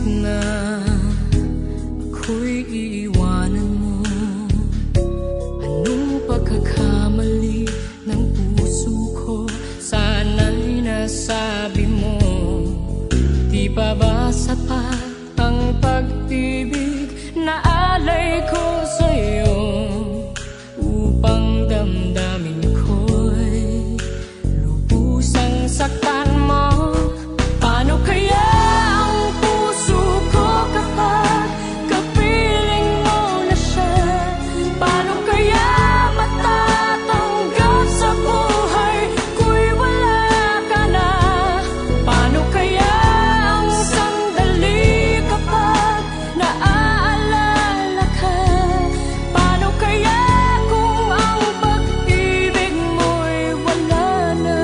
isip na ako'y iiwanan mo. Anong pagkakamali ng puso ko? Sana'y nasabi mo. Di pa ba sapat ang pag-ibig na alay ko sa'yo, upang damdamin ko'y lubusang saktan mo? Paano kaya ang puso ko kapag kapiling mo na siya? Paano kaya matatanggap sa buhay ko'y wala ka na? Paano kaya ang sandali kapag naaalala ka? Paano kaya kung ang pag-ibig mo'y wala na?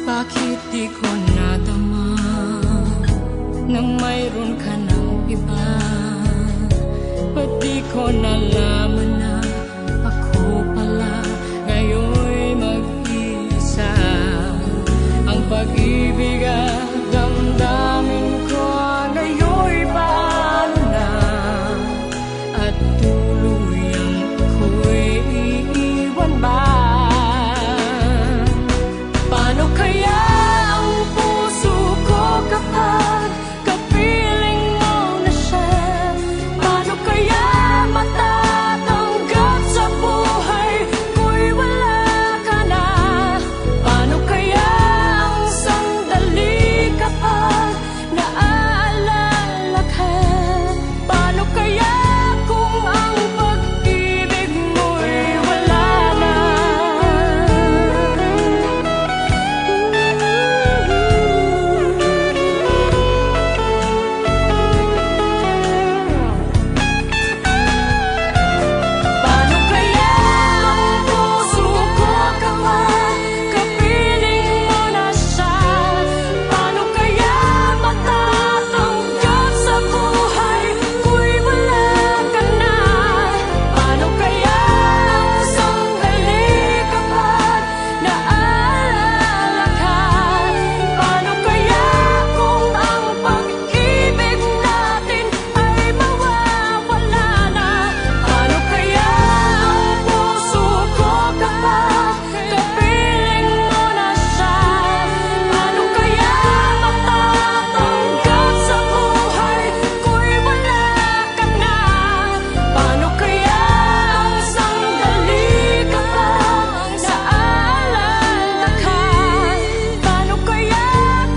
Bakit di ko nadama nang mayroon ka ng iba? Ba't di ko nalaman na ako pala ngayon'y mag-iisa? Ang pag-ibig at damdamin ko ngayon'y paano na? At tuluyang ako'y iiwan ba? Paano kaya ang puso ko kapag kapiling mo na siya? Paano kaya matatanggap sa buhay ko'y wala ka na? Paano kaya ang sandali kapag naaalala ka? Paano kaya kung ang pag-ibig mo'y wala na? Paano kaya ang puso ko kapag kapiling mo na siya? Paano kaya matatanggap sa buhay ko'y wala ka na? Paano kaya ang sandali kapag naaalala ka? Paano kaya kung ang pag-ibig natin ay mawawala na? Paano kaya ang puso ko kapag kapiling mo na siya? Paano kaya matatanggap sa buhay ko'y wala ka na? Paano kaya ang sandali kapag naaalala ka? Paano kaya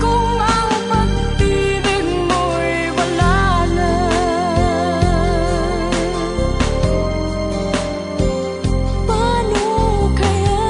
kung ang pag-ibig mo'y wala na? Paano kaya?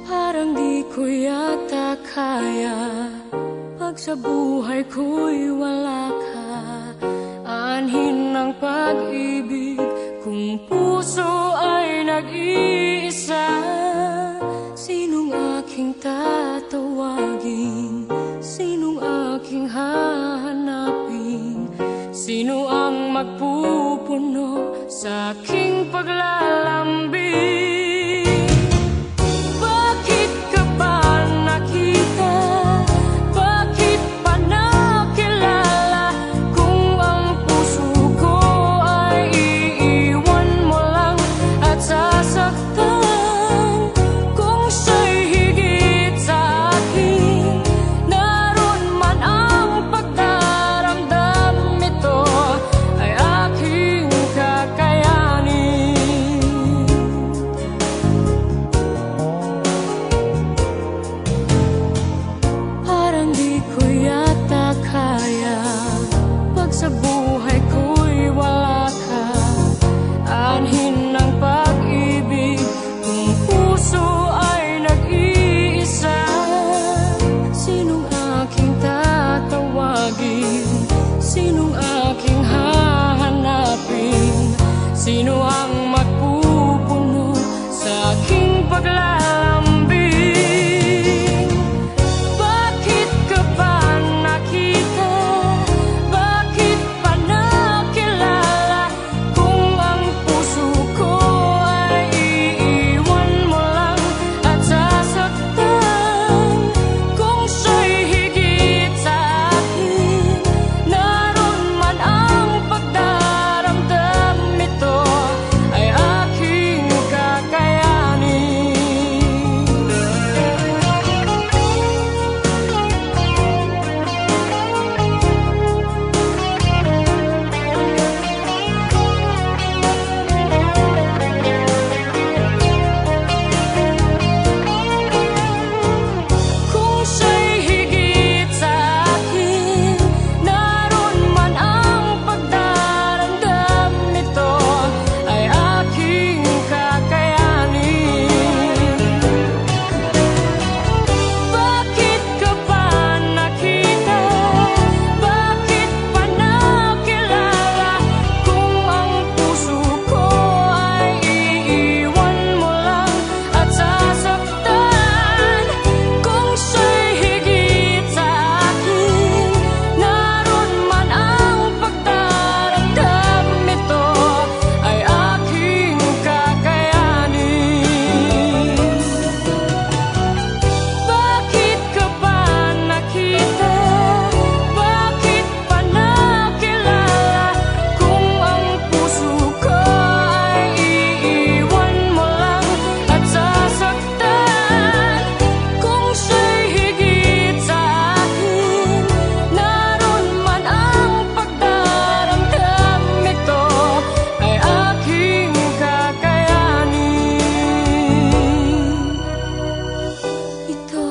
Parang di ko yata kaya pag sa buhay ko'y wala ka. Anhin ng pag-ibig kung puso ay nag-iisa. Sinong aking tatawagin? Sinong aking hahanapin? Sino ang magpupuno sa aking paglalambing? Bakit ka ba nakita? Bakit pa nakilala? Kung ang puso ko ay iiwan mo lang at sasaktan. Kung siya'y higit sa akin, naroon man ang pagdaramdam, ito ay aking kakayanin. buhay ko'y wala ka. Anhin ng pag-ibig kung puso ay nag-iisa. Sinong aking tatawagin? Sinong aking hahanapin? Sino ang magpupuno sa aking paglalambing? Bakit ka ba nakita? Bakit pa nakilala? Kung ang puso ko ay iiwan mo lang at sasaktan. Kung siya'y higit sa akin, naroon man ang pagdaramdam nito ay aking kakayanin. Kung siya'y higit sa akin, naroon man ang pagdaramdam nito ay aking kakayanin. Bakit ka ba nakita? Bakit pa nakilala? Kung ang puso ko ay iiwan mo lang at sasaktan. Kung siya'y higit sa akin, naroon man ang pagdaramdam nito ay aking kakayanin. Bakit ka ba nakita? Bakit pa nakilala? Kung ang puso ko ay iiwan mo lang at sasaktan. Kung siya'y higit sa akin, naroon man ang pagdaramdam nito ay aking kakayanin. Ito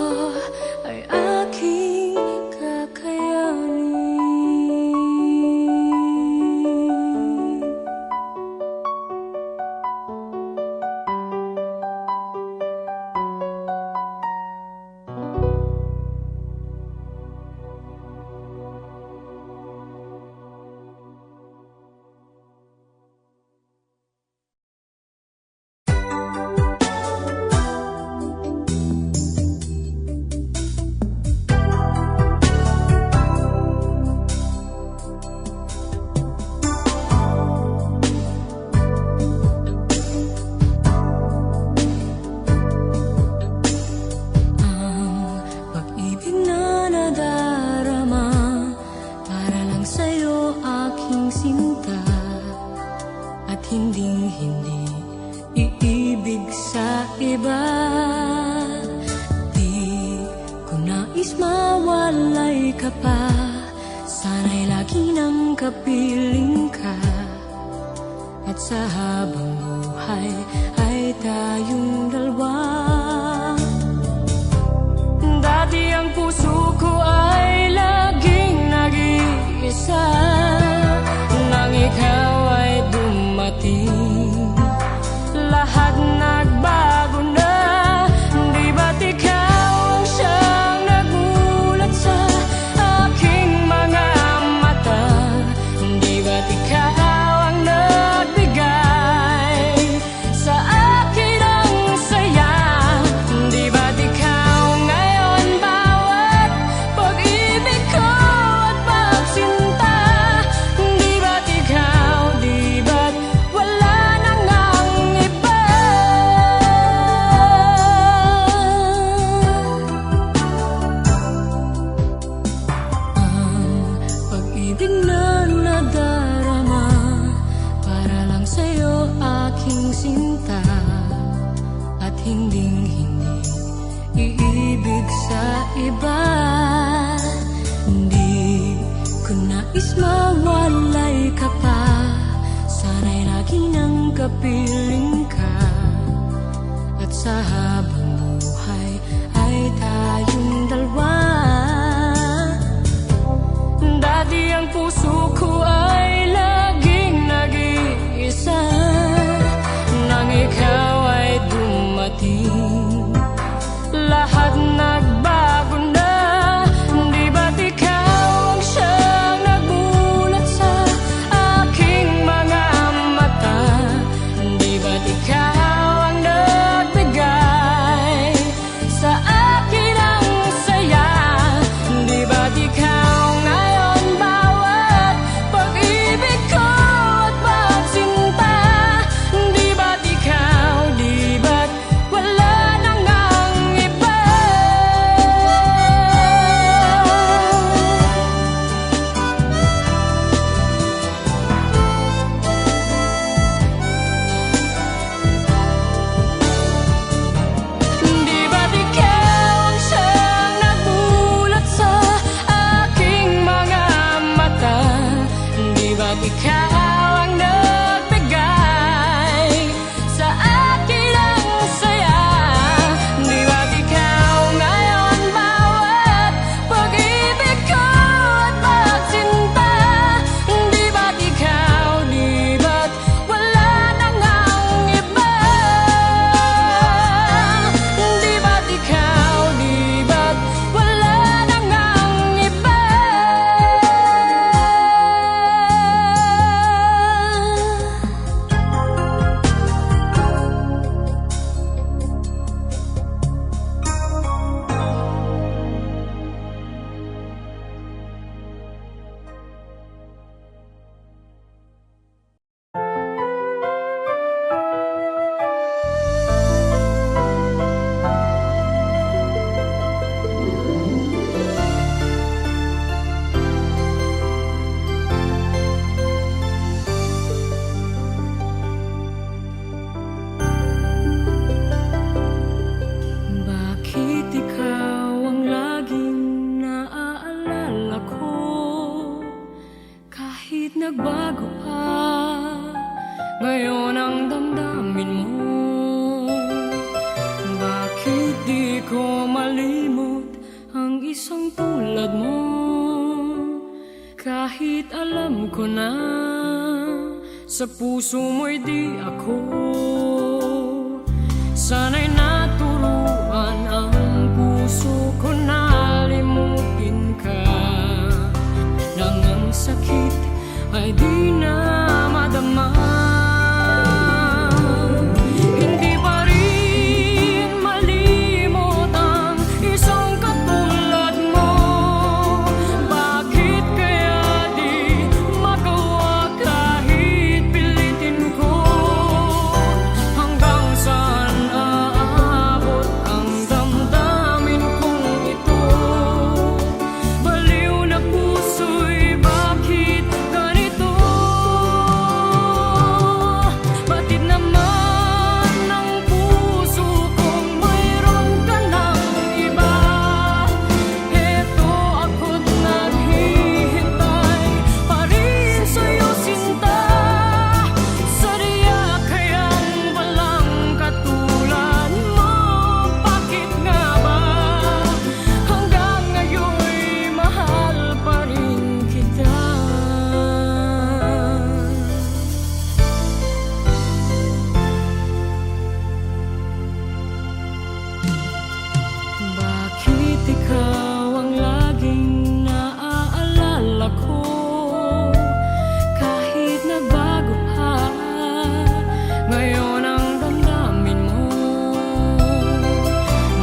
ay aking kakayanin. Ang pag-ibig na nadarama para lang sa'yo aking sinta, at hinding-hindi iibig sa iba. Di ko nais mawalay ka pa, sana'y lagi nang kapiling ka. At sa habang buhay ay tayong dalawa. Dati ang puso ko ay laging nag-iisa. Nang ikaw ay dumating, lahat nagbago na. Di ba't ikaw ang siyang nagulat sa aking mga mata? Di ba't ikaw ang nagbigay sa akin ang saya? Di ba't ikaw ngayon bawat pag-ibig ko at pagsinta? Di ba't ikaw, di ba't wala nang ang iba? Ang pag-ibig na nadarama para lang sa'yo aking sinta, at hinding-hindi iibig sa iba. Hindi ko nais mawalay ka pa, sana'y lagi nang kapiling ka. At sa habang buhay ay tayong dalawa. Dati ang puso ko ay ba't ikaw ang nagbigay sa akin ang saya? Di ba't ikaw ngayon bawat pag-ibig ko at pagsinta? Di ba't ikaw, di ba't wala na ngang iba? Di ba't ikaw, di ba't wala na ngang iba? Bakit ikaw ang laging naaalala ko? Kahit nagbago pa, ngayon ang damdamin mo. Bakit di ko malimot ang isang tulad mo? Kahit alam ko na sa puso mo'y di ako. Sana'y naturuan ang puso ko na limutin ka, nang ang sakit ay di na madama. Hindi pa rin malimot ang isang katulad mo. Bakit kaya di magawa kahit pilitin ko? Hanggang saan aabot ang damdamin kong ito? Baliw na puso'y bakit ganito? Batid naman ng puso kong mayroon ka ng iba. Heto ako't naghihintay pa rin sa'yo, sinta. Sadya kayang walang katulad mo? Bakit nga ba hanggang ngayon'y mahal pa rin kita? Bakit ikaw ang laging naaalala ko? Kahit nagbago pa, ngayon ang damdamin mo.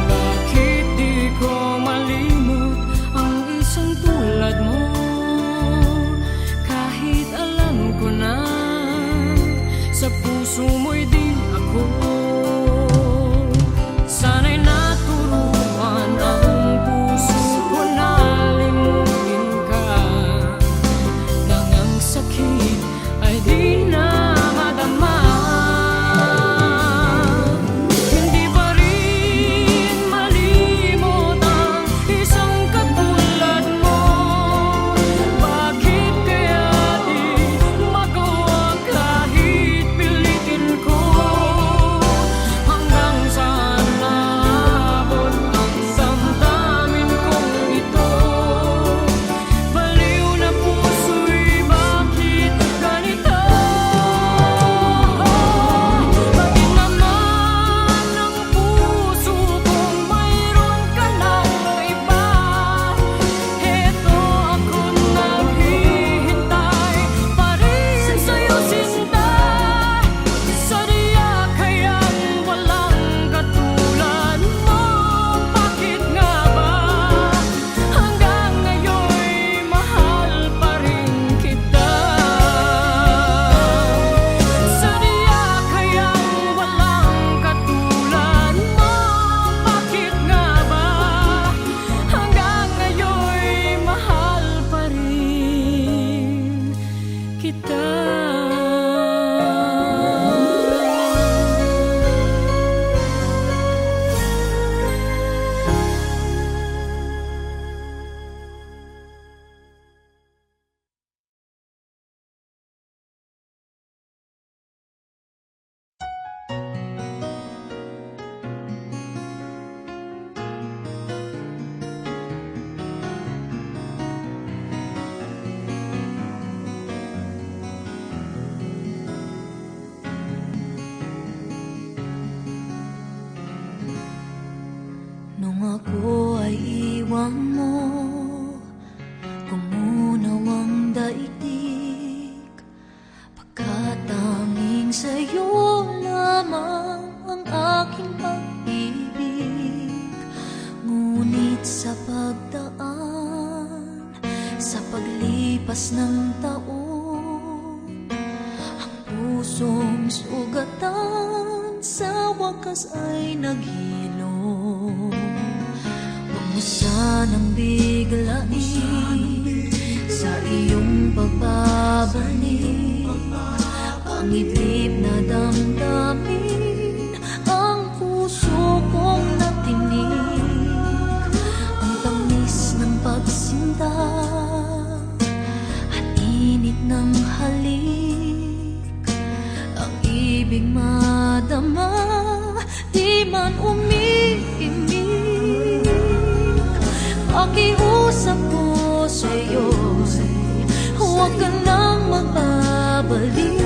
Bakit di ko malimot ang isang tulad mo? Kahit alam ko na sa puso mo'y di ako. Sana'y naturuan ang puso ko na limutin ka, nang ang sakit ay di na madama. Hindi pa rin malimot ang isang katulad mo. Bakit kaya di magawa kahit pilitin ko? Hanggang saan naabot ang damdamin kong ito? Baliw na puso'y bakit ganito? Bakit naman ng puso kong mayroon ka ng iba? Heto ako't naghihintay pa rin sa'yo, sinta. Sadya kayang walang katulad mo? Bakit nga ba hanggang ngayon'y mahal pa rin kita? Sadya kayang walang katulad mo? Bakit nga ba hanggang ngayon'y mahal pa rin kita? paglipas ng taon, ang pusong sugatan sa wakas ay naghilom. Huwag mo sanang biglain sa iyong pagbabalik ang itlip na damdamin, ang puso kong natinig, ang tamis ng pagsinta at init ng halik, ang ibig madama, di man umiimik. Pakiusap ko sa'yo, huwag ka nang magbabalik,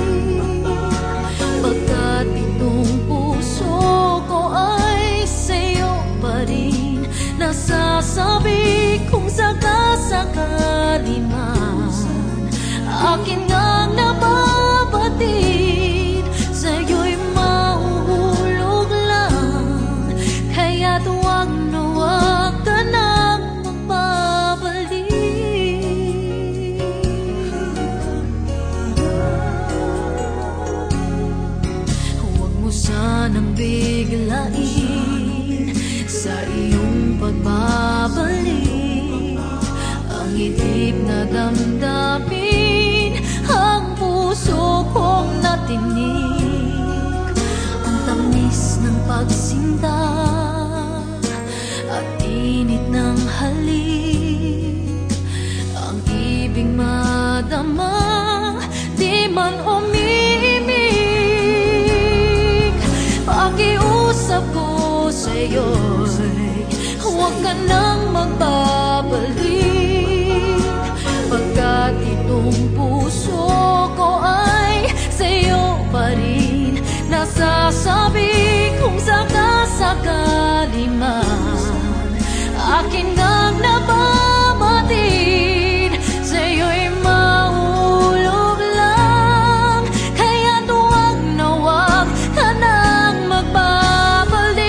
pagkat itong puso ko ay sa'yo pa rin. Nasasabi kung sakasakali man akin ngang nababatid, sa'yo'y mahuhulog lang, kaya't huwag na huwag ka nang magbabalik. Huwag mo sanang biglain sa iyong pagbabalik ang itlip na damdamin, ang puso kong natinig, ang tamis ng pagsinta at init ng halik, ang ibig madama, di man umiimik. Pakiusap ko sa'yo'y huwag ka nang magbabalik, pagkat itong puso ko ay sa'yo pa rin. Nasasabi kung sakasakali man akin ngang nababatid, sa'yo'y mahulog lang, kaya't huwag na huwag ka nang magbabalik.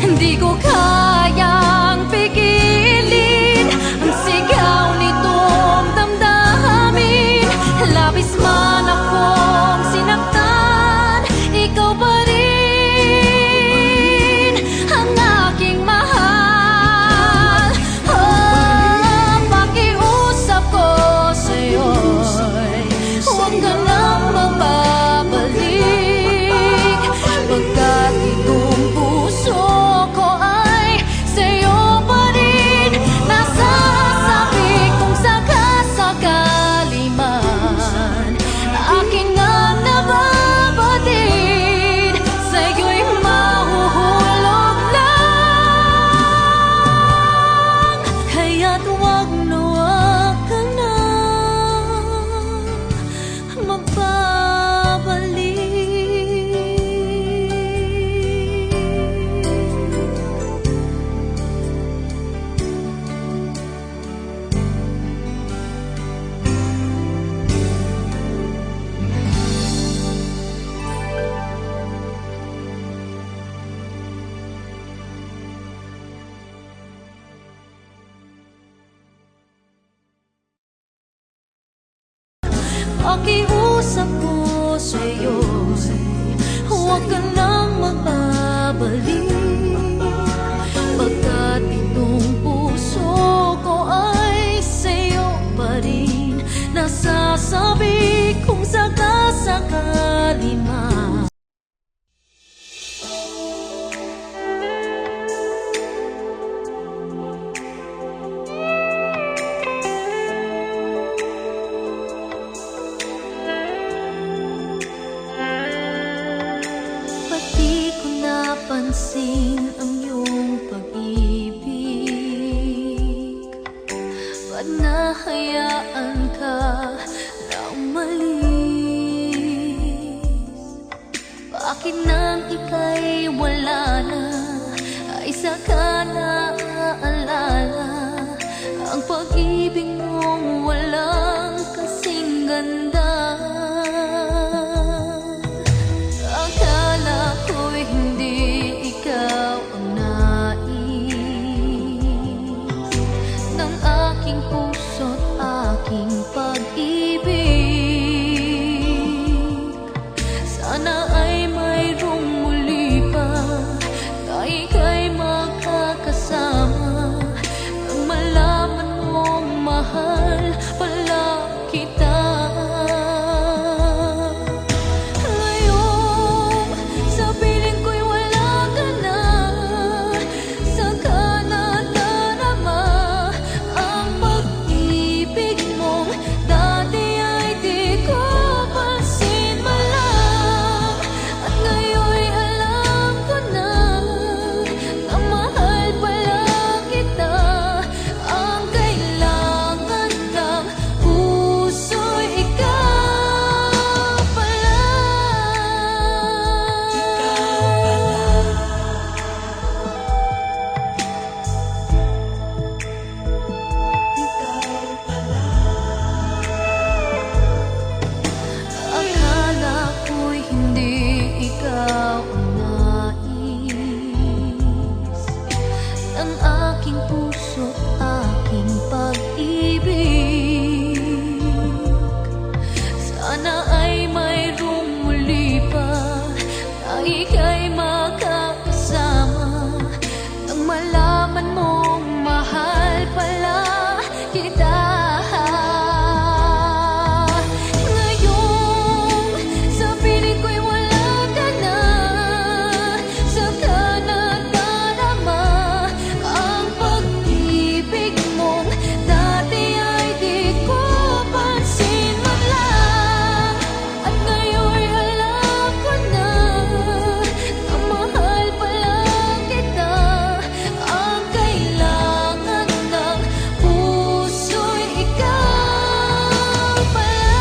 Hindi ko kayang pigilin ang sigaw nitong damdamin, labis man akong sinaktan, ikaw pa rin ang aking mahal. Oh, pakiusap ko sa'yo'y huwag ka nang magbabalik, pagkat itong puso ko ay sa'yo pa rin. Nasasabi kung sakasakali man akin ngang nababatid, sa'yo'y mahuhulog lang, kaya't huwag na huwag ka nang magbabalik. Pakiusap ko sa'yo, huwag ka nang magbabalik, pagkat itong puso ko ay sa'yo pa rin. Nasasabi kung sakasakali man pati ko napansin ang iyong pag-ibig, ba't nahayaan ka na umalis? Bakit nang ika'y wala na ay saka naaalala ang pag-ibig mong walang kasing ganda? Akala ko'y hindi ikaw ang nais, aking pag-ibig. Sana ay mayroong muli pa na ika'y makakasama, nang malaman mong mahal pala kita. Ngayon, sa piling ko'y wala ka na, saka nadarama ang pag-ibig mong dati ay di ko pansin man lang. At ngayon'y alam ko na na mahal pala kita. Ang kailangan ng puso'y ikaw pala. Akala ko'y hindi ikaw ang nais ng aking puso't aking pag-ibig. Sana ay mayroong muli pa na ika'y makakasama, nang malaman mong mahal pala kita. Ngayon, sa piling ko'y wala ka na, saka nadarama ang pag-ibig mong dati ay di ko pansin man lang. At ngayon'y alam ko na na mahal pala kita. Ang kailangan ng puso'y ikaw pala.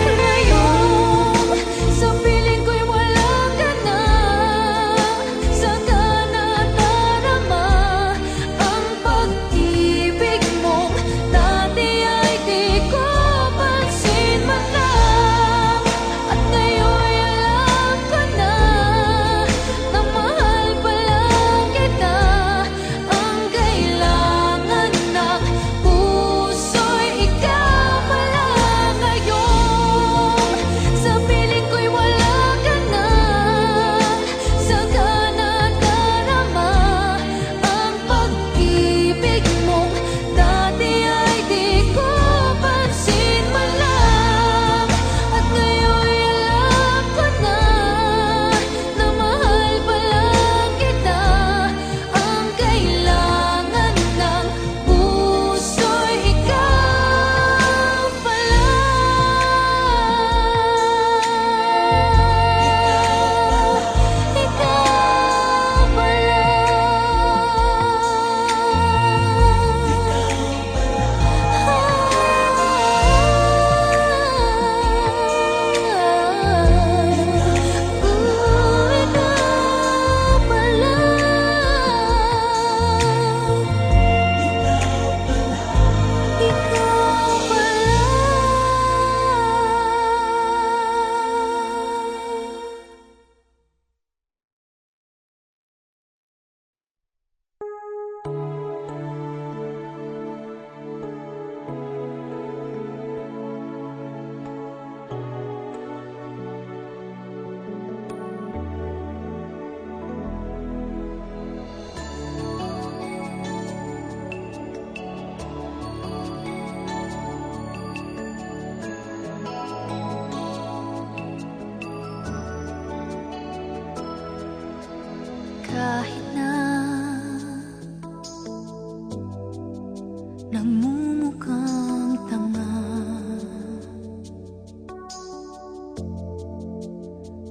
Ngayon, sa piling ko'y wala ka na, saka nadarama ang pag-ibig mong dati ay di ko pansin man lang. At ngayon'y alam ko na na mahal pala kita. Ang kailangan ng puso'y ikaw pala. Ngayon, sa piling ko'y wala ka na, saka nadarama ang pag-ibig mong dati ay di ko pansin man lang. At ngayon'y alam ko na na mahal pala kita. Ang kailangan ng puso'y ikaw pala. Ikaw pala. Ikaw pala. Ikaw pala. Kahit na nagmumukhang tanga,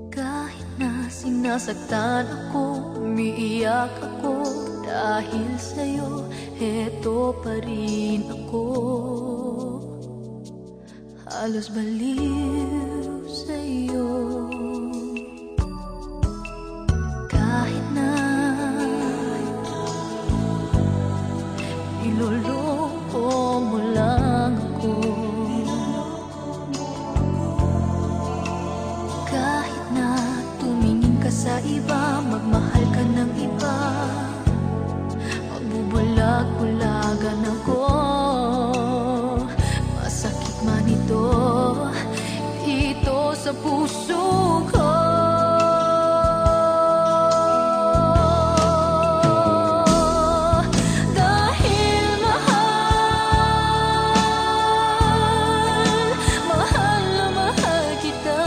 kahit na sinasaktan ako, umiiyak ako dahil sa'yo, heto pa rin ako. halos baliw sa'yo. Kahit na iloloko mo lang ako, kahit na tumingin ka sa iba, magmahal ka ng iba, magbubulag-bulagan ako. Masakit man ito, ito sa puso ko. Dahil mahal na mahal kita.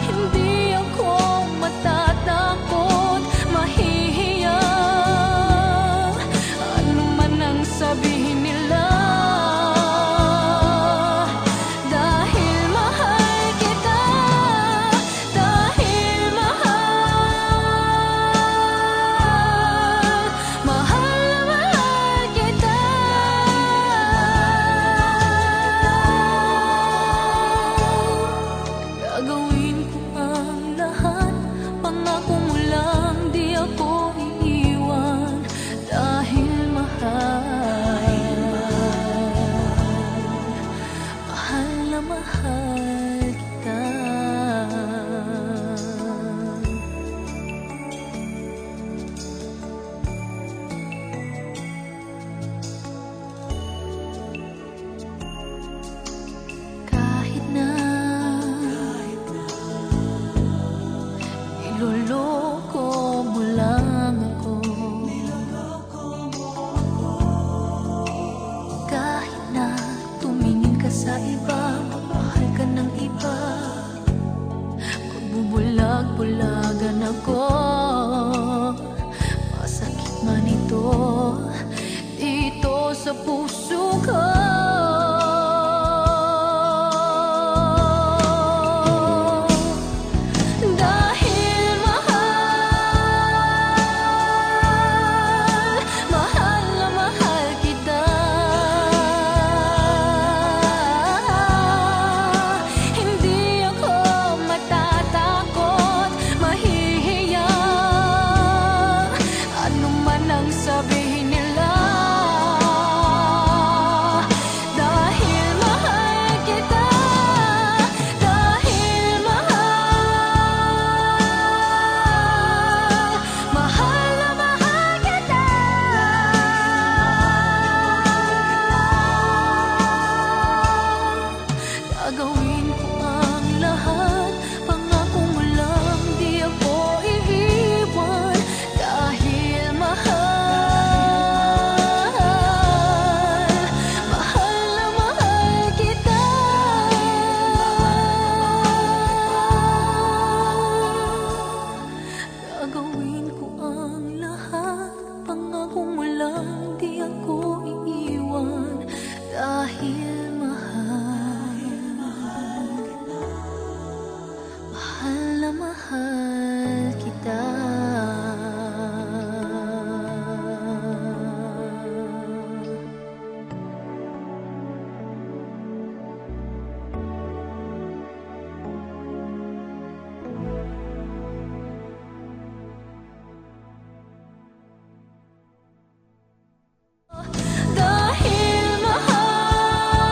Hindi ako matatakot, mahihiya, ano man ang sabihin nila. Dahil mahal kita, dahil mahal na mahal kita. Gagawin ko ang lahat, pangako mo lang, di ako iiwan. Dahil mahal na mahal kita. Kahit na iloloko mo lang ako, kahit na tumingin ka sa iba, magmahal ka ng iba, magbubulag-bulagan ako. Masakit man ito, dito sa puso ko. Dahil mahal na mahal kita. Hindi ako matatakot, mahihiya, ano man ang sabihin nila. Dahil mahal kita, dahil mahal na mahal kita. Gagawin ko ang lahat, pangako mo lang, di ako iiwan. Dahil mahal na mahal kita. Gagawin ko ang lahat, pangako mo lang, di ako iiwan. Dahil mahal na mahal kita. Dahil mahal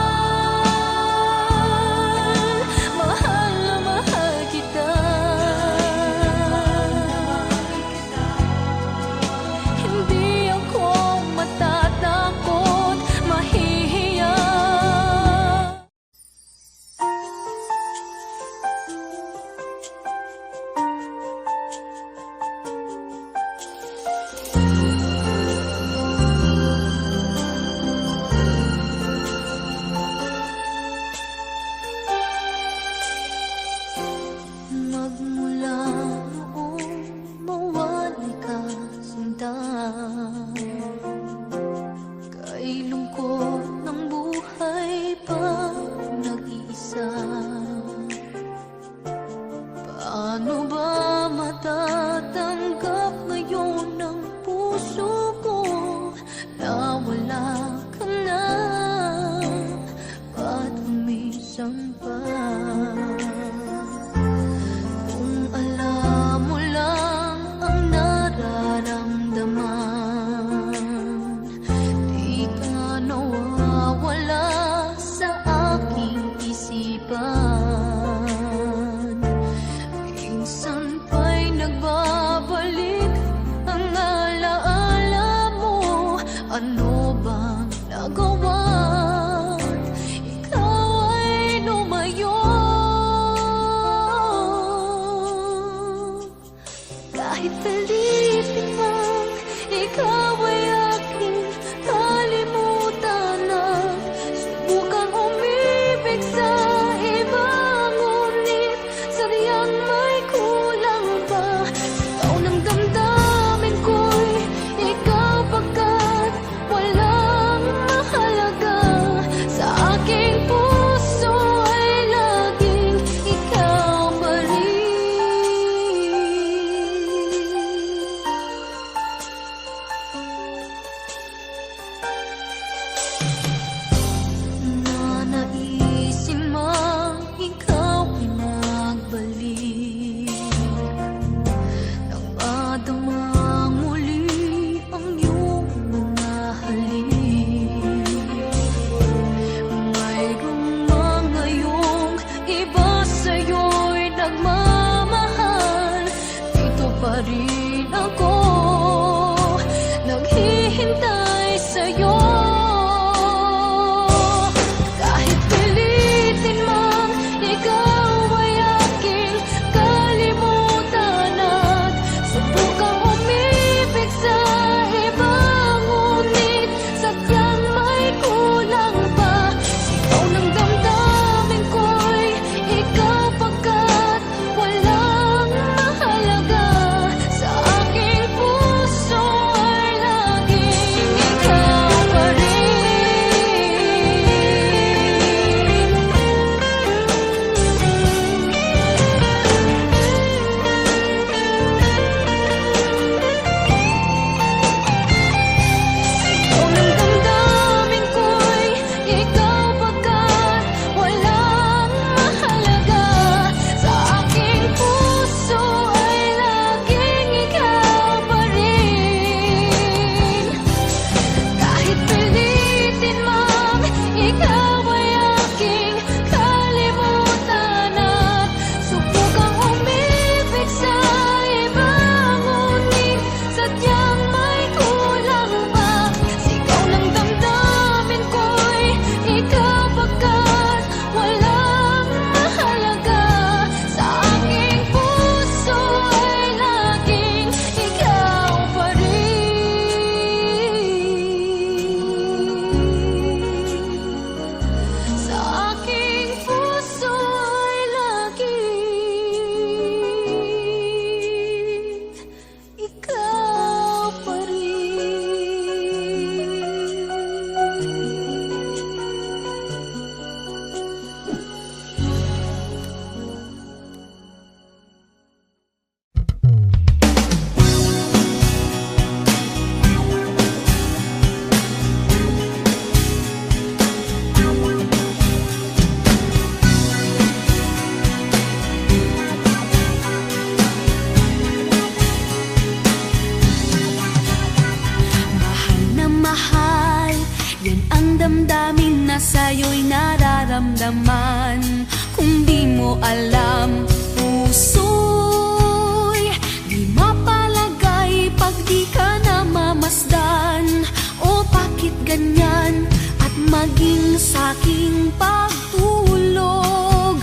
mo alam, puso'y di mapalagay pag di ka namamasdan. O bakit ganyan? At maging sa'king pagtulog,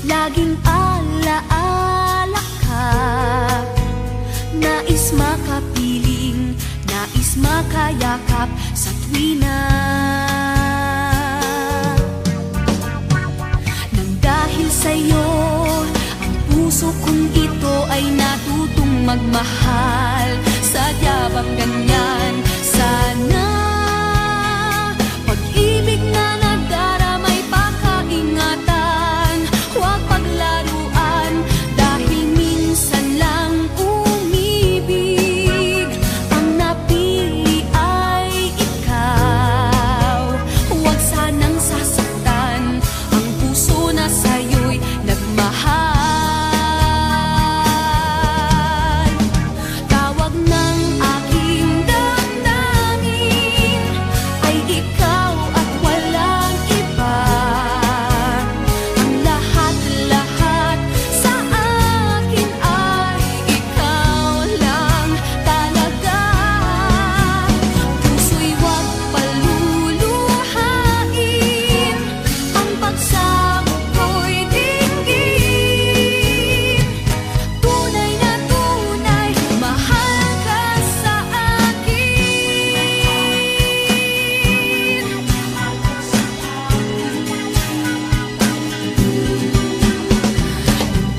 laging alaala ka. Nais makapiling, nais makayakap sa tuwina. Nang dahil sa'yo, ang puso kong ito ay natutong magmahal. Sadya bang ganyan? Sana pag-ibig na nagdaramay pakaingatan, huwag paglaruan dahil minsan lang umibig. Ang napili ay ikaw, huwag sanang sasaktan ang puso na sa'yo'y nagmahal. Tawag ng aking damdamin ay ikaw at walang iba. Ang lahat-lahat sa akin ay ikaw lang talaga. Puso'y huwag paluluhain, ang pagsamo ko'y dinggin. Tunay na tunay, mahal ka sa akin.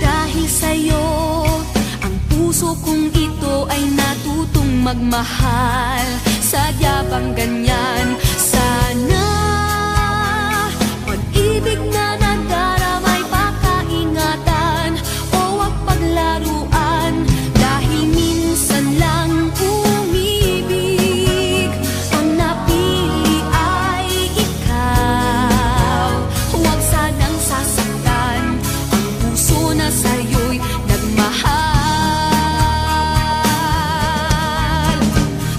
Dahil sa'yo, ang puso kong ito ay natutong magmahal. Sadya bang ganyan? Sana pag-ibig na nagdaramay pakaingatan, o wag paglaruan dahil minsan lang umibig. Ang napili ay ikaw, huwag sanang sasaktan ang puso na sa'yo'y nagmahal.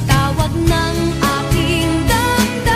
Tawag ng aking damdamin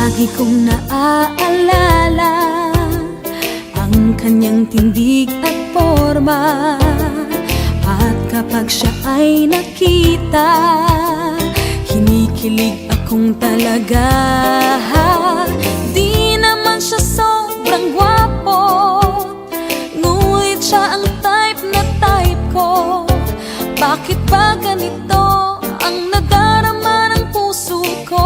Lagi kong naaalala ang kanyang tindig at forma. At kapag siya ay nakita, kinikilig akong talaga. Di naman siya sobrang gwapo, ngunit siya ang type na type ko. Bakit ba ganito ang nadarama ng puso ko?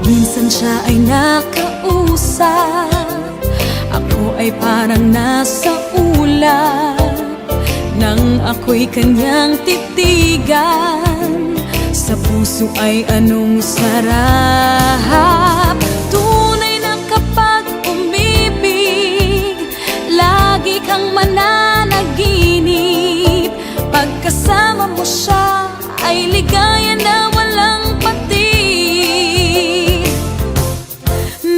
Minsan siya ay nakausap, ako ay parang nasa ulap. Nang ako'y kanyang titigan, sa puso ay anong sarap. Tunay na kapag umibig, lagi kang mananaginip. Pagkasama mo siya ay ligaya na walang patid.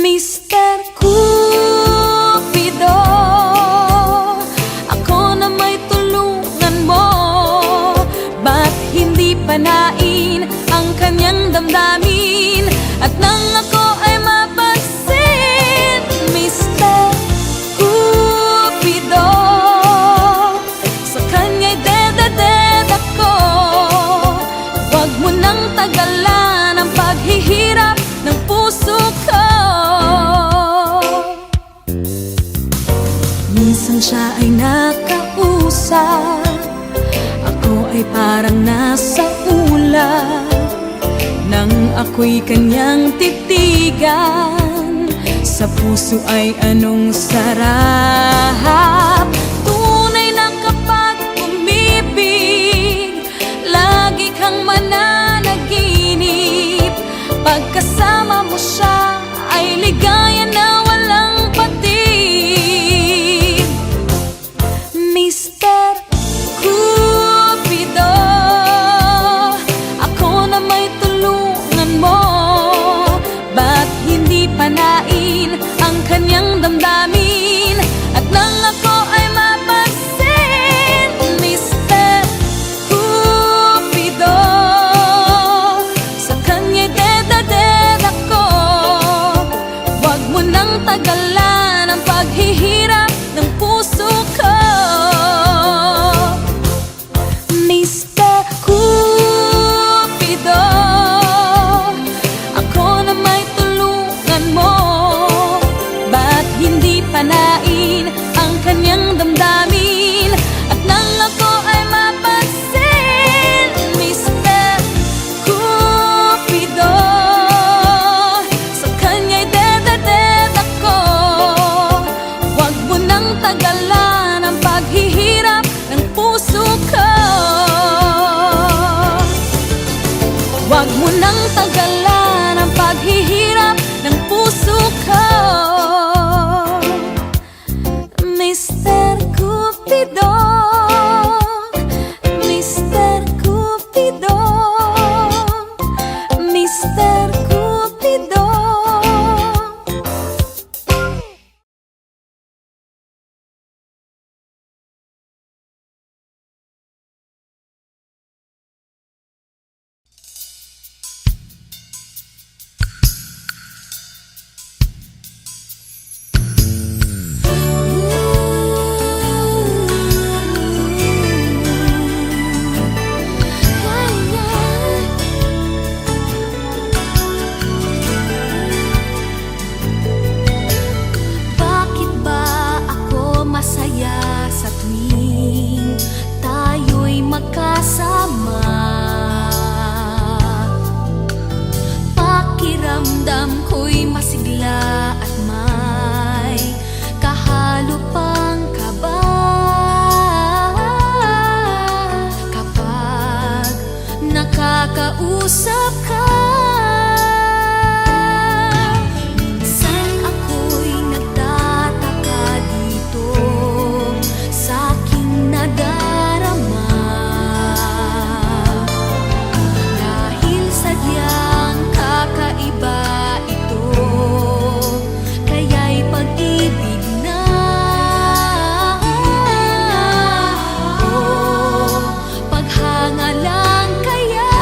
Mr. Cupido, ako na may tulungan mo. Ba't hindi panain ang kanyang damdamin? At nang ako ay mapansin, Mr. Cupido, sa kanya'y dededed ako. Huwag mo nang tagalan ang paghihirap ng puso ko. Minsan siya ay nakausap, ako ay parang nasa ulap. Nang ako'y kanyang titigan, sa puso ay anong sarap. Tunay na kapag umibig, lagi kang mananaginip. Pagkasama mo siya ay ligaya na walang patid. Mr. Cupido, ako na may tulungan mo. Ba't hindi panain ang kanyang damdamin? At nang ako ay mapansin, Mr. Cupido, sa kanya'y dededed ako. Huwag mo nang tagalan ang paghihirap ng puso ko. Mr. Cupido, ako na may tulungan mo. Ba't hindi panain ang kanyang damdamin? At nang ako ay mapansin, Mr. Cupido, sa kanya'y dededed ako. Huwag mo nang tagalan ang paghihirap ng puso ko. Huwag mo nang tagalan ang paghihirap ng puso ko. Mr. Cupido, Mr. Cupido, Mr. Cupido. Bakit ba ako masaya sa tuwing tayo'y magkasama? Pakiramdam ko'y masigla at may kahalo pang kaba. Kapag nakakausap ka, minsan ako'y nagtataka dito sa aking nadarama. Dahil sadyang kakaiba ito, kaya'y pag-ibig na. O paghanga lang kaya?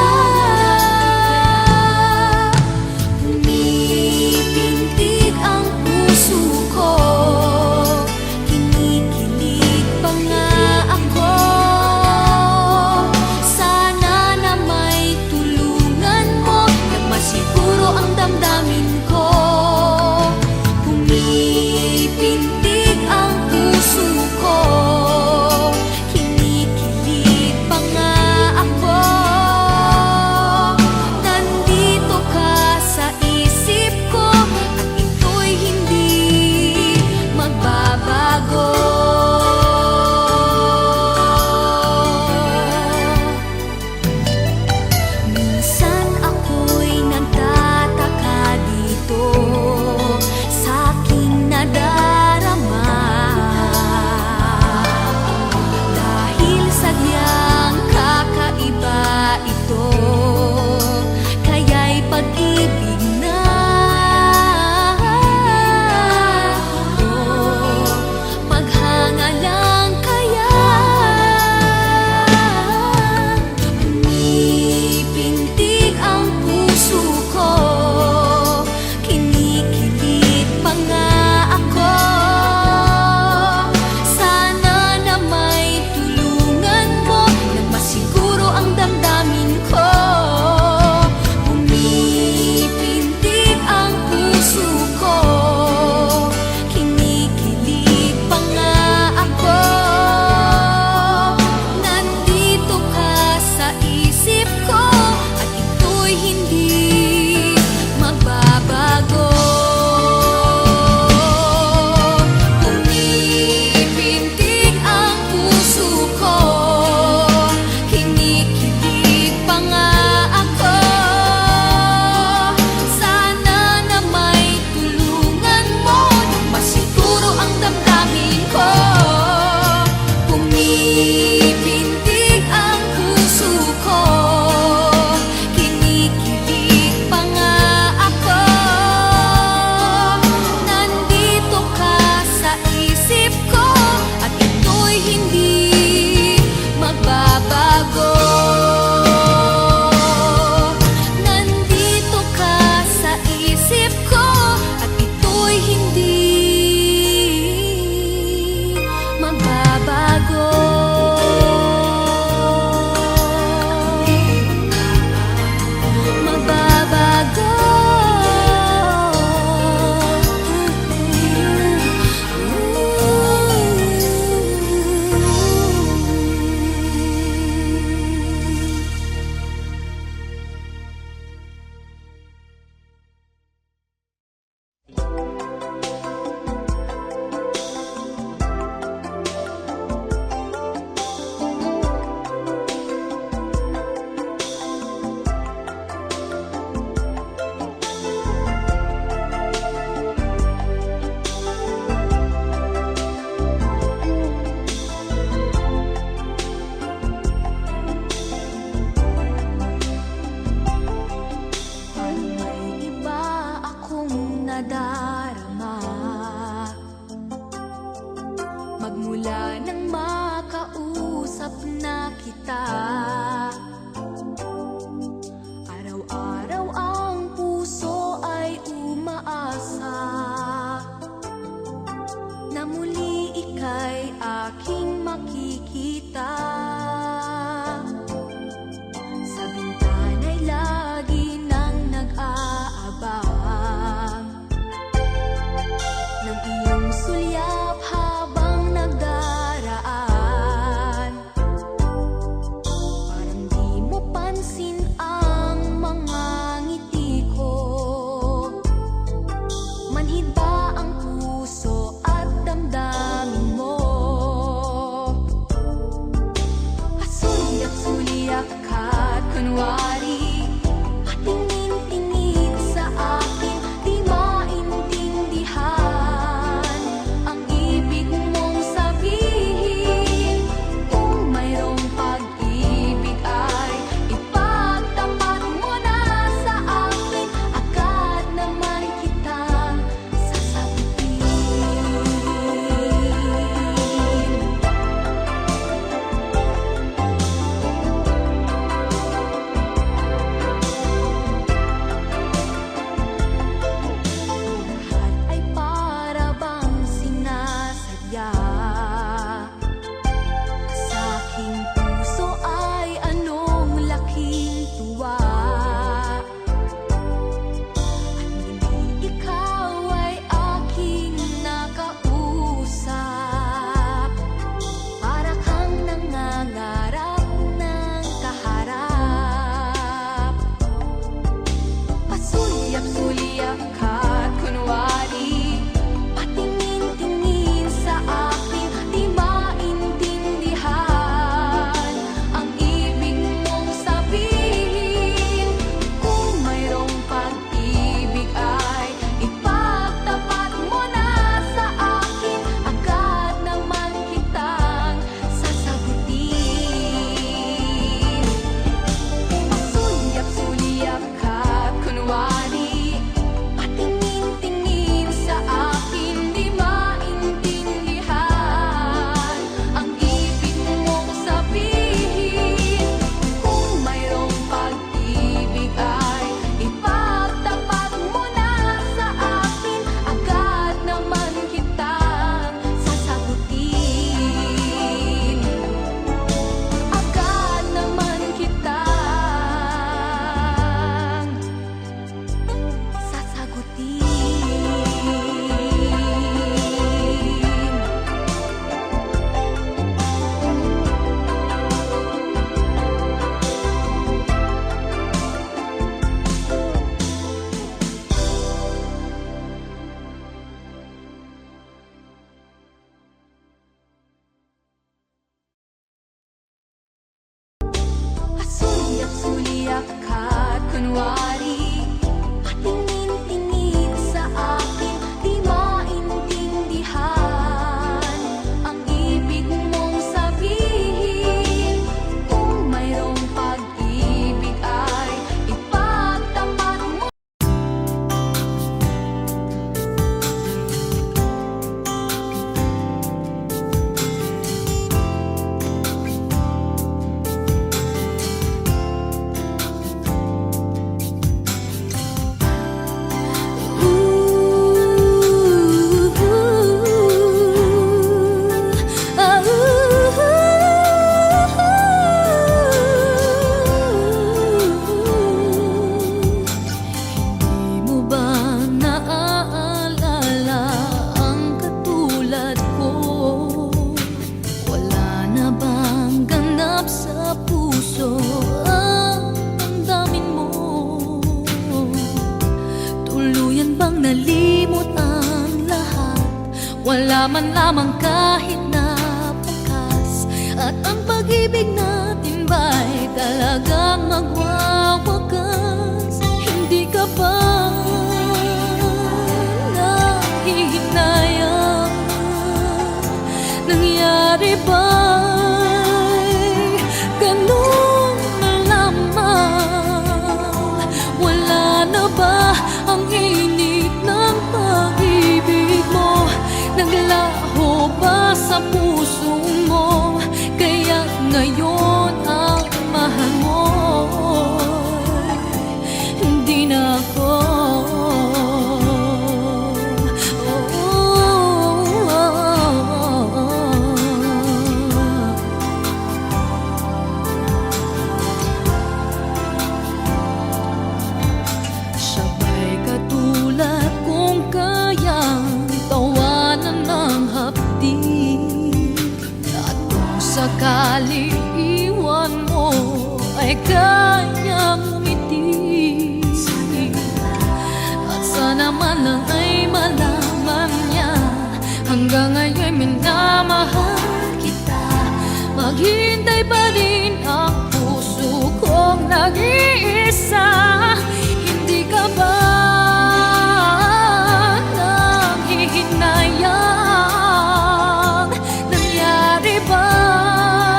kunwari patingin-tingin sa akin, di maintindihan ang ibig mong sabihin. Kung mayroong pag-ibig ay ipagtapat mo na sa akin, agad naman kitang sasagutin. Lahat ay para bang sinasadya. Sa aking puso ay anong laking tuwa. At muli ikaw ay aking nakausap. Para kang nangangarap ng kaharap. Pasuliyap-suliyap ka't kunwari patingin-tingin sa akin, di maintindihan ang ibig mong sabihin. Kung mayroong pag-ibig ay ipagtapat mo na sa akin, agad naman kitang sasagutin. Pasuliyap-suliyap ka't kunwari patingin-tingin sa akin, di maintindihan ang ibig mong sabihin. Kung mayroong pag-ibig ay ipagtapat mo na sa akin, agad naman kitang sasagutin. Agad naman kitang sasagutin. Pasuliyap-suliyap ka't kunwari patingin-tingin sa akin, di maintindihan ang ibig mong sabihin. Kung mayroong pag-ibig ay ipagtapat mo. Hindi mo ba naaalala ang katulad ko? Wala na bang ganap sa puso ang damdamin mo? Tuluyan bang nalimot ang lahat? Wala man lamang kahit na bakas. At ang pag-ibig natin ba'y talagang magwawakas? Hindi ka ba nahihinayang? Nangyari ba'y ganun na lamang? Wala na ba ang init ng pag-ibig mo? Naglaho ba sa puso mo? Kaya ngayon ang mahal mo hindi na ako. Sabay katulad kung kayang tawanan ng hapdi. At kung sakali iwan mo ay kayang umiti. At sana man lang ay malaman niya hanggang ngayon minamahal kita. Maghintay pa rin ang puso ko. pusong nag-iisa. Hindi ka ba nanghihinayang? Nangyari ba'y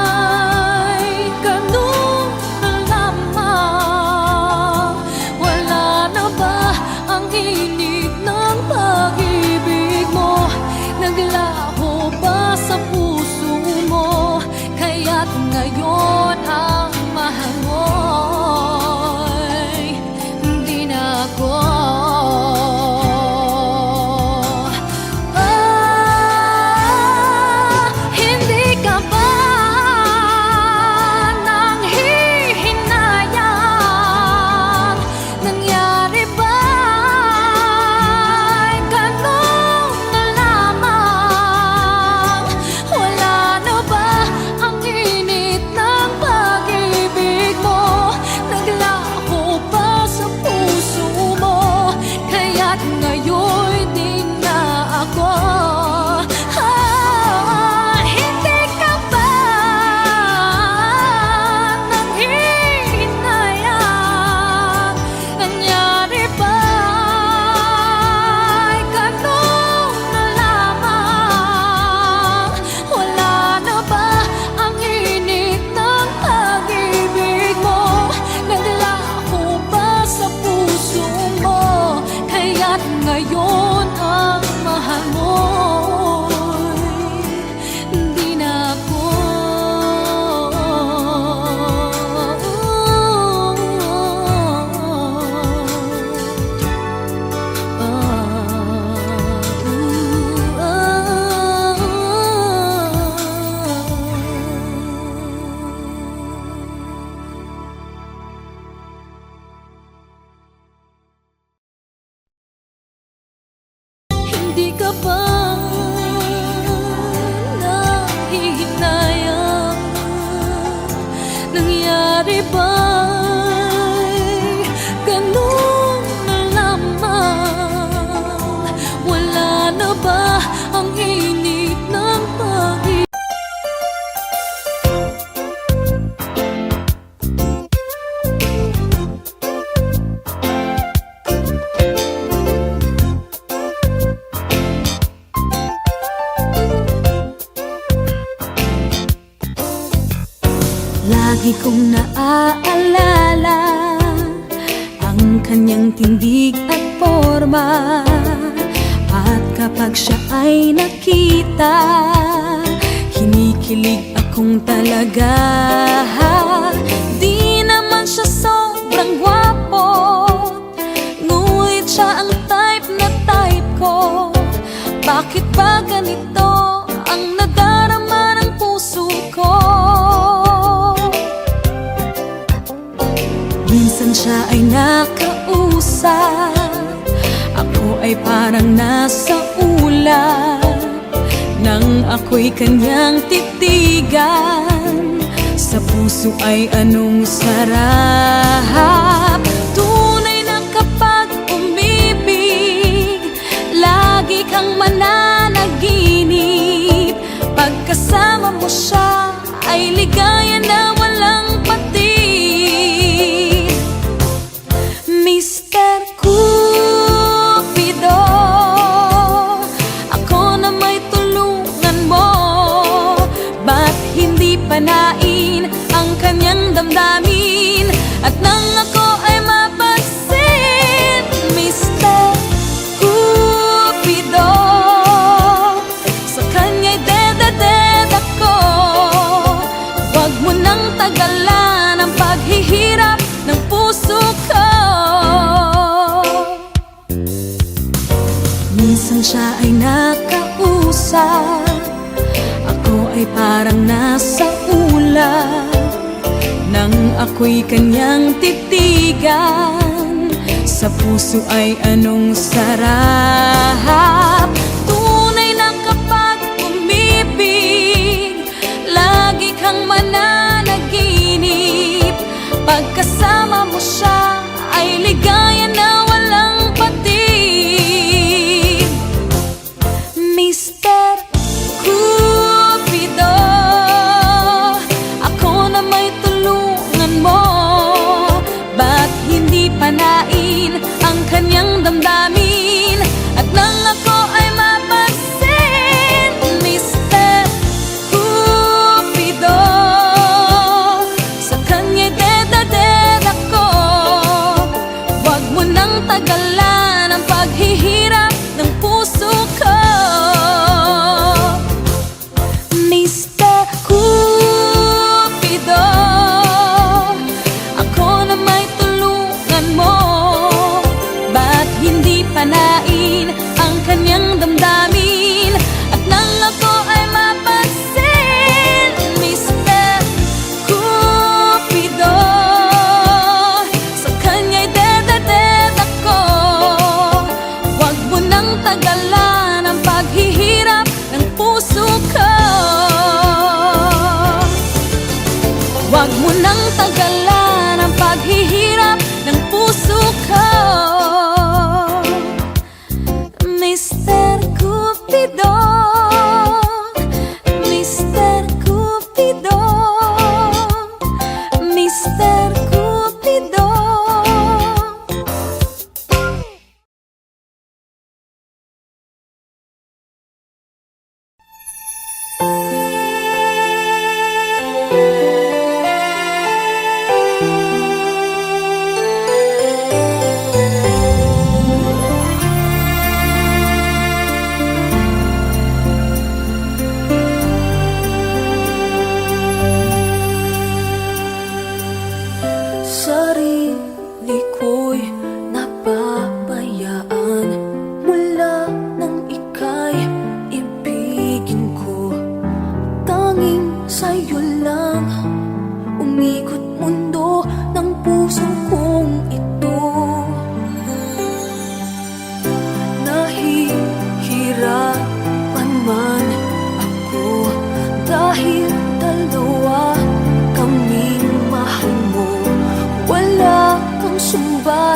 ganun na lamang? Wala na ba ang init ng pag-ibig mo? Naglaho ba sa puso mo? Kaya't ngayon ang mahal mo'y hindi na ako. Hindi ka ba nanghihinayang? Nangyari ba'y ganun na lamang? Wala na ba ang init ng pag-ibig mo? Naglaho ba sa puso mo? Kaya't ngayon'y di na ako. Hindi ka ba nanghihinayang? Nangyari ba'y ganun na lamang? Wala na ba ang init ng pag-ibig mo? Naglaho ba sa puso mo? Kaya't ngayon ang mahal mo'y hindi na ako. Hindi ka ba nanghihinayang? Nangyari ba'y ganun na lamang? Wala na ba ang init ng pag-ibig? Lagi kong naaalala ang kanyang tindig at forma. At kapag siya ay nakita, kinikilig akong talaga. Di naman siya sobrang gwapo, ngunit siya ang type na type ko. Bakit ba ganito ang nadarama ng puso ko? Minsan siya ay nakausap, ako ay parang nasa ulap. Nang ako'y kanyang titigan, sa puso ay anong sarap. Tunay na kapag umibig, lagi kang mananaginip. Pagkasama mo siya ay ligaya na walang patid. Mr. Cupido, ako na may tulungan mo. Ba't hindi panain ang kanyang damdamin? At nang ako ay mapansin, Mr. Cupido, sa kanya'y dededed ako. Huwag mo nang tagalan ang paghihirap ng puso ko. Minsan siya ay nakausap, ako ay parang nasa ulap. Nang ako'y kanyang titigan, sa puso ay anong sarap. Tunay na kapag umibig, lagi kang mananaginip. Pagkasama mo siya ay ligaya na walang patid. Mr. Cupido, ako na may tulungan mo.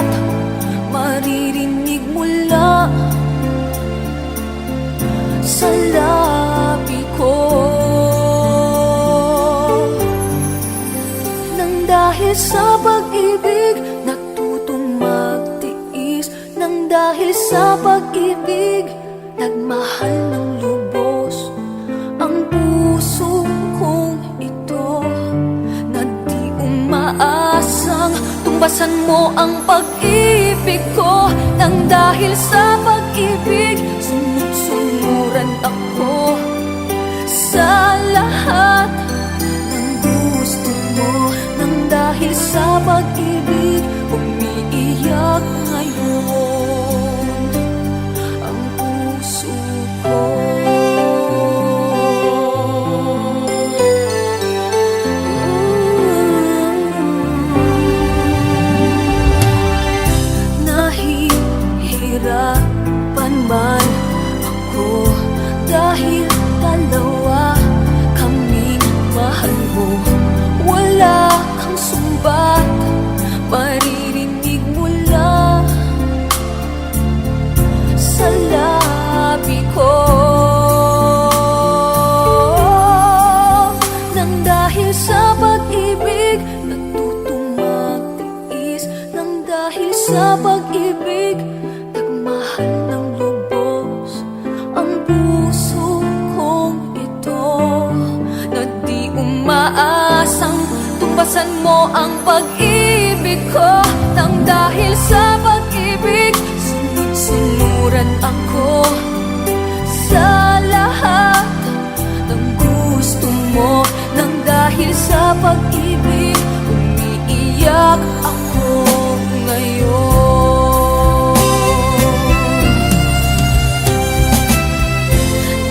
lahat maririnig mula sa labi ko. Nang dahil sa pag-ibig natutong magtiis, nang dahil sa pag-ibig nagmahal ng lubos ang puso kong ito, na di umaasang tumbasan mo ang pag-ibig ko. Nang dahil sa pag-ibig sunod-sunuran ako sa lahat ng gusto mo. Nang dahil sa pag-ibig umiiyak ngayon ang puso ko. Nahihirapan man ako dahil dalawa kaming mahal mo. Wala kang sumbat maririnig mula sa labi ko. Nang dahil sa pag-ibig natutong magtiis, nang dahil sa pag-ibig nagmahal ng lubos ang puso kong ito, na di umaasang tumbasan mo ang pag-ibig ko. Nang dahil sa pag-ibig sunod-sunuran ako sa lahat ng gusto mo. Nang dahil sa pag-ibig umiiyak ako ngayon.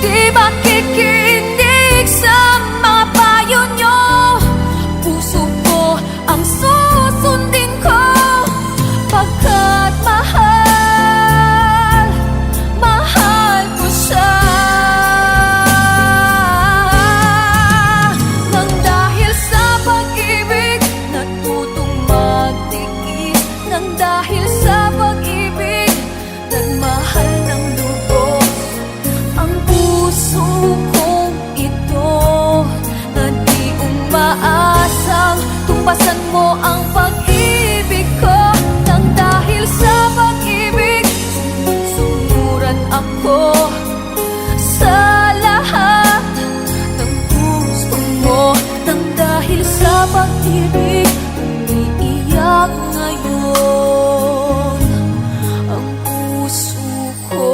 Di ba kikinig sa mga payo nyo? Puso ko ang susundin ko, pagkat mahal, mahal ko siya. Nang dahil sa pag-ibig natutong magtiis, nang dahil sa pag-ibig nagmahal ng lubos ang puso kong ito, na di umaasang tumbasan mo ang pag-ibig ko. Nang dahil sa pag-ibig sunod-sunuran ako sa lahat ng gusto mo. Nang dahil sa pag-ibig umiiyak ngayon ang puso ko.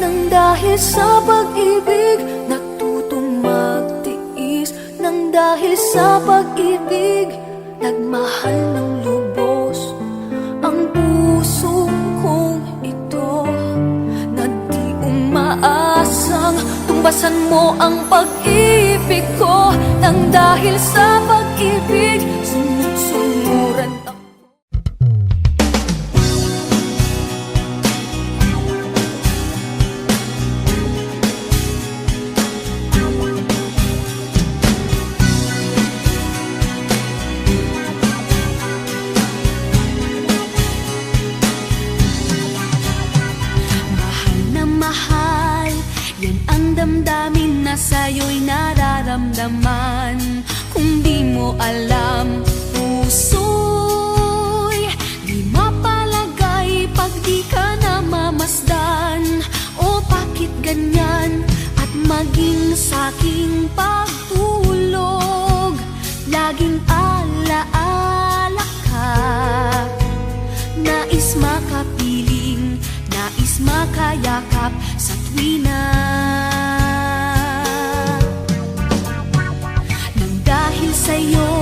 Nang dahil sa pag-ibig natutong magtiis, nang dahil sa pag-ibig nagmahal ng lubos ang puso kong ito, na di umaasang tumbasan mo ang pag-ibig ko. Nang dahil sa pag-ibig sunod-sunuran ako. Damdamin na sa'yo'y nararamdaman. Kung di mo alam, puso'y di mapalagay pag di ka namamasdan. O bakit ganyan? At maging sa'king pagtulog laging alaala ka. Nais makapiling, nais makayakap sa tuwina. Sa'yo,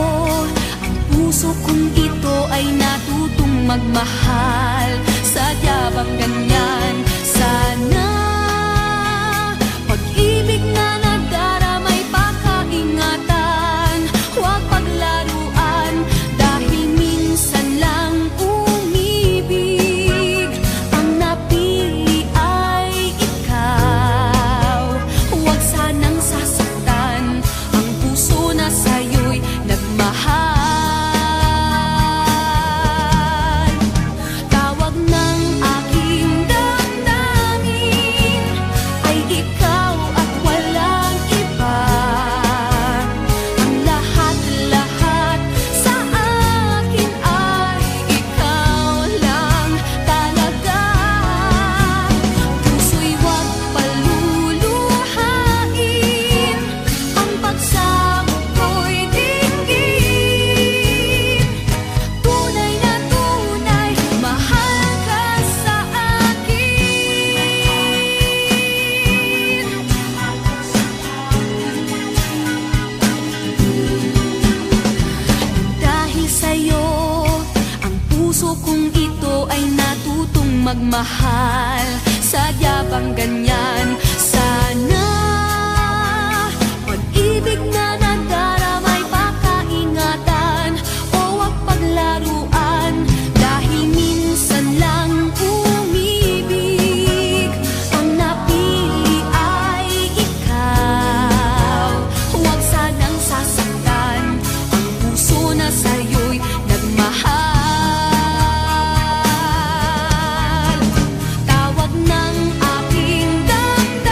ang puso kong ito ay natutong magmahal Sadya bang ganyan? Sana pag-ibig na nagdaramay pakaingatan, huwag paglaruan dahil minsan lang umibig. Ang napili ay ikaw, huwag sanang sasaktan ang puso na sa'yo'y nagmahal. Tawag ng aking damdamin ay ikaw at walang iba. Ang lahat-lahat sa akin ay ikaw lang talaga. Puso'y huwag paluluhain, ang pagsamo ko'y dinggin. Tunay na tunay, mahal ka sa akin. Dahil sa'yo, ang puso kong ito ay natutong magmahal. Sadya bang ganyan? Sana pag-ibig na nagdaramay pakaingatan, o huwag paglaruan dahil minsan lang umibig. Ang napili ay ikaw, huwag sanang sasaktan ang puso na sa'yo'y nagmahal. Tawag ng aking damdamin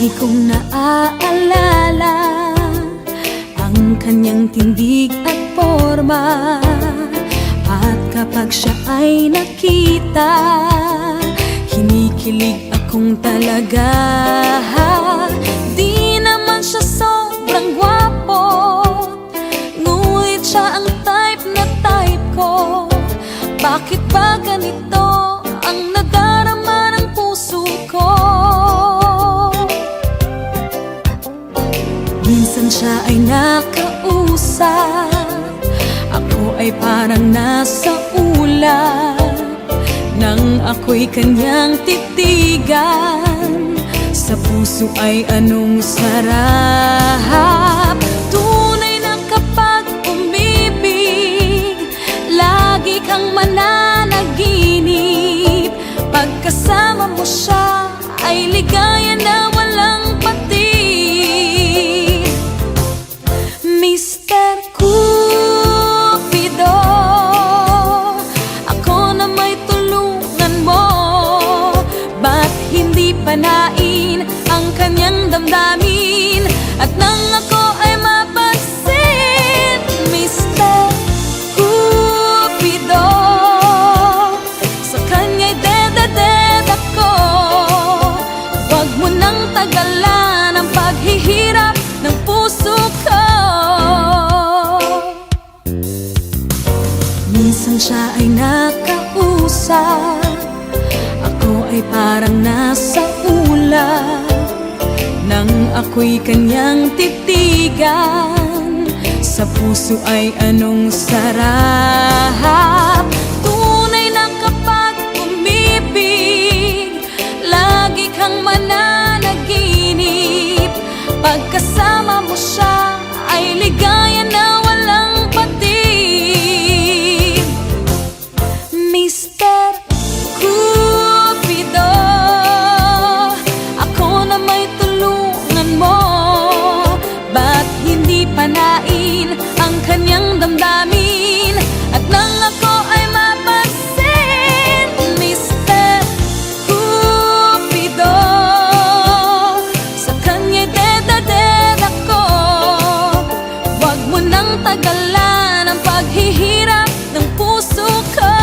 Lagi kong naaalala ang kanyang tindig at forma. At kapag siya ay nakita, kinikilig akong talaga. Di naman siya sobrang gwapo, ngunit siya ang type na type ko. Bakit ba ganito ang nadarama ng puso ko? Minsan siya ay nakausap, ako ay parang nasa ulap. Nang ako'y kanyang titigan, sa puso ay anong sarap. Tunay na kapag umibig, lagi kang mananaginip. Pagkasama mo siya ay ligaya na walang patid. Mr. Cupido, ako na may tulungan mo. Ba't hindi panain ang kanyang damdamin? At nang ako ay mapansin, Mr. Cupido, sa kanya'y dededed ako. Huwag mo nang tagalan ang paghihirap ng puso ko. Minsan siya ay nakausap, ako ay parang nasa ulap. Nang ako'y kanyang titigan, sa puso ay anong sarap. Tunay na kapag umibig, lagi kang mananaginip. Pagkasama mo siya ay ligaya na walang patid. Mr. Cupido, ako na may tulungan mo. Ba't hindi panain ang kanyang damdamin? At nang ako ay mapansin, Mr. Cupido, sa kanya'y dededed ako. Huwag mo nang tagalan ang paghihirap ng puso ko.